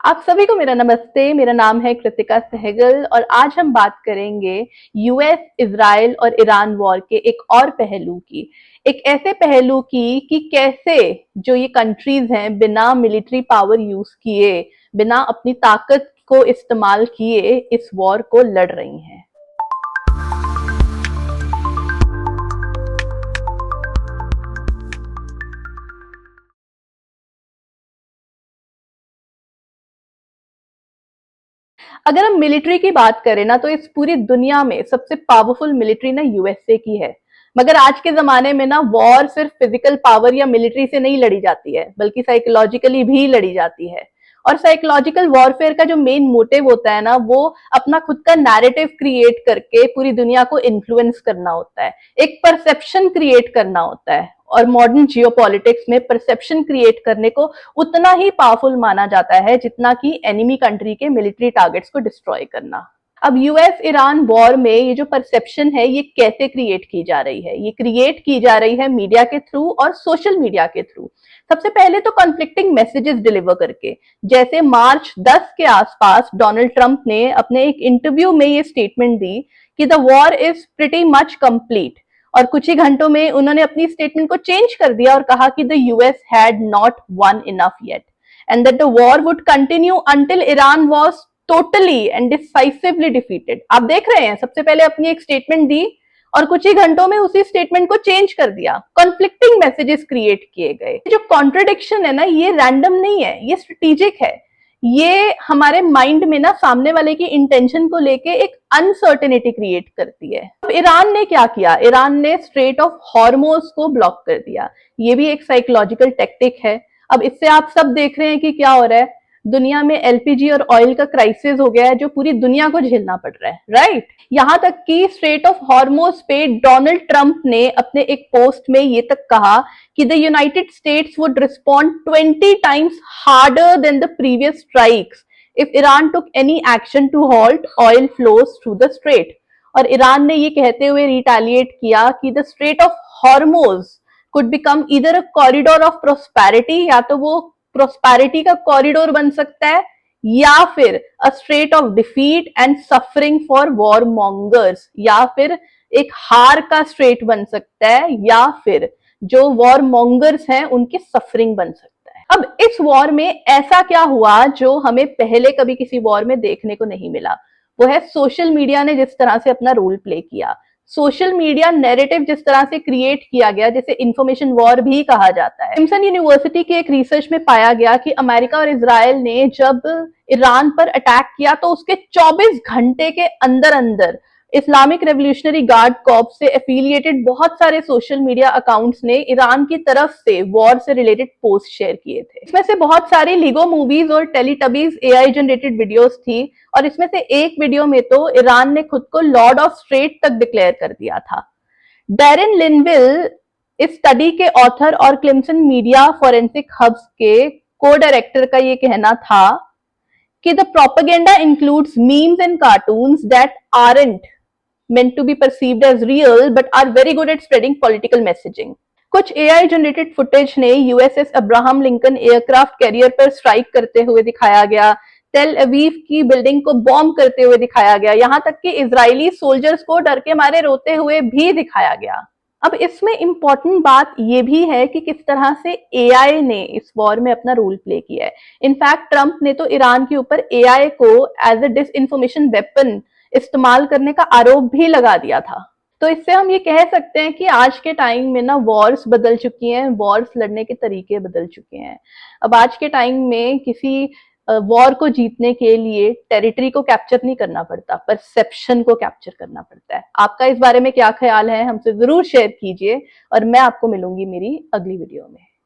आप सभी को मेरा नमस्ते। मेरा नाम है कृतिका सहगल और आज हम बात करेंगे यूएस, इजराइल और ईरान वॉर के एक और पहलू की। एक ऐसे पहलू की कि कैसे जो ये कंट्रीज हैं बिना मिलिट्री पावर यूज किए, बिना अपनी ताकत को इस्तेमाल किए इस वॉर को लड़ रही हैं। अगर हम मिलिट्री की बात करें ना, तो इस पूरी दुनिया में सबसे पावरफुल मिलिट्री ना यूएसए की है। मगर आज के जमाने में ना वॉर सिर्फ फिजिकल पावर या मिलिट्री से नहीं लड़ी जाती है, बल्कि साइकोलॉजिकली भी लड़ी जाती है। और साइकोलॉजिकल वॉरफेयर का जो मेन मोटिव होता है ना, वो अपना खुद का नैरेटिव क्रिएट करके पूरी दुनिया को इन्फ्लुएंस करना होता है, एक परसेप्शन क्रिएट करना होता है। और मॉडर्न जियोपॉलिटिक्स में परसेप्शन क्रिएट करने को उतना ही पावरफुल माना जाता है जितना कि एनिमी कंट्री के मिलिट्री टारगेट्स को डिस्ट्रॉय करना। अब यूएस ईरान वॉर में ये जो परसेप्शन है ये कैसे क्रिएट की जा रही है? ये क्रिएट की जा रही है मीडिया के थ्रू और सोशल मीडिया के थ्रू। सबसे पहले तो कॉन्फ्लिक्टिंग मैसेजेस डिलीवर करके, जैसे मार्च 10 के आसपास डोनाल्ड ट्रंप ने अपने एक इंटरव्यू में ये स्टेटमेंट दी कि the war is pretty much complete, और कुछ ही घंटों में उन्होंने अपनी स्टेटमेंट को चेंज कर दिया और कहा कि the US had not one enough yet and that the war would continue until Iran was totally and decisively defeated. आप देख रहे हैं, सबसे पहले अपनी एक स्टेटमेंट दी और कुछ ही घंटों में उसी स्टेटमेंट को चेंज कर दिया। कॉन्फ्लिक्टिंग मैसेजेस क्रिएट किए गए। जो कॉन्ट्रडिक्शन है ना, ये रैंडम नहीं है, ये स्ट्रेटेजिक है। ये हमारे माइंड में ना सामने वाले की इंटेंशन को लेके एक अनसर्टेनिटी क्रिएट करती है। अब ईरान ने क्या किया? ईरान ने स्ट्रेट ऑफ हॉर्मोज को ब्लॉक कर दिया। ये भी एक साइकोलॉजिकल टेक्टिक है। अब इससे आप सब देख रहे हैं कि क्या हो रहा है। दुनिया में एलपीजी और ऑयल का क्राइसिस हो गया है जो पूरी दुनिया को झेलना पड़ रहा है, राइट? यहां तक कि स्ट्रेट ऑफ हॉर्मोज पे डोनाल्ड ट्रंप ने अपने एक पोस्ट में ये तक कहा कि the United States would respond 20 times harder than the previous strikes if Iran took any action to halt oil flows through the strait. और ईरान ने ये कहते हुए रिटेलिएट किया कि the strait of Hormuz could become either a corridor of prosperity, या तो वो प्रोस्पेरिटी का कॉरिडोर बन सकता है, या फिर a straight of defeat and suffering for war mongers, या फिर एक हार का स्ट्रेट बन सकता है, या फिर जो वॉर मॉन्गर्स हैं उनकी सफरिंग बन सकता है। अब इस वॉर में ऐसा क्या हुआ जो हमें पहले कभी किसी वॉर में देखने को नहीं मिला? वो है सोशल मीडिया ने जिस तरह से अपना रोल प्ले किया। सोशल मीडिया नैरेटिव जिस तरह से क्रिएट किया गया, जिसे इंफॉर्मेशन वॉर भी कहा जाता है। क्लिम्सन यूनिवर्सिटी के एक रिसर्च में पाया गया कि अमेरिका और इजराइल ने जब ईरान पर अटैक किया तो उसके 24 घंटे के अंदर अंदर इस्लामिक रेवोल्यूशनरी गार्ड कॉर्प्स से एफिलिएटेड बहुत सारे सोशल मीडिया अकाउंट्स ने ईरान की तरफ से वॉर से रिलेटेड पोस्ट शेयर किए थे। इसमें से बहुत सारी लीगो मूवीज और टेलीटबीज एआई जनरेटेड वीडियोस थी, और इसमें से एक वीडियो में तो ईरान ने खुद को लॉर्ड ऑफ स्ट्रेट तक डिक्लेयर कर दिया था। डैरिन लिनविल इस स्टडी के ऑथर और क्लिम्सन मीडिया फॉरेंसिक हब्स के को डायरेक्टर का ये कहना था कि the propaganda includes memes and cartoons that aren't meant to be perceived as real but are very good at spreading political messaging। कुछ एआई जनरेटेड फुटेज ने USS Abraham Lincoln aircraft carrier पर strike करते हुए दिखाया गया, Tel Aviv की building को bomb करते हुए दिखाया गया, यहां तक कि इजरायली सोल्जर्स को डर के मारे रोते हुए भी दिखाया गया। अब इसमें इंपॉर्टेंट बात यह भी है कि किस तरह से एआई ने इस वॉर में अपना रोल प्ले किया है। इनफैक्ट ट्रंप ने तो ईरान के ऊपर एआई को एज अ डिसइंफॉर्मेशन वेपन इस्तेमाल करने का आरोप भी लगा दिया था। तो इससे हम ये कह सकते हैं कि आज के टाइम में ना वॉर्स बदल चुकी हैं, वॉर्स लड़ने के तरीके बदल चुके हैं। अब आज के टाइम में किसी वॉर को जीतने के लिए टेरिटरी को कैप्चर नहीं करना पड़ता, परसेप्शन को कैप्चर करना पड़ता है। आपका इस बारे में क्या ख्याल है? हमसे जरूर शेयर कीजिए और मैं आपको मिलूंगी मेरी अगली वीडियो में।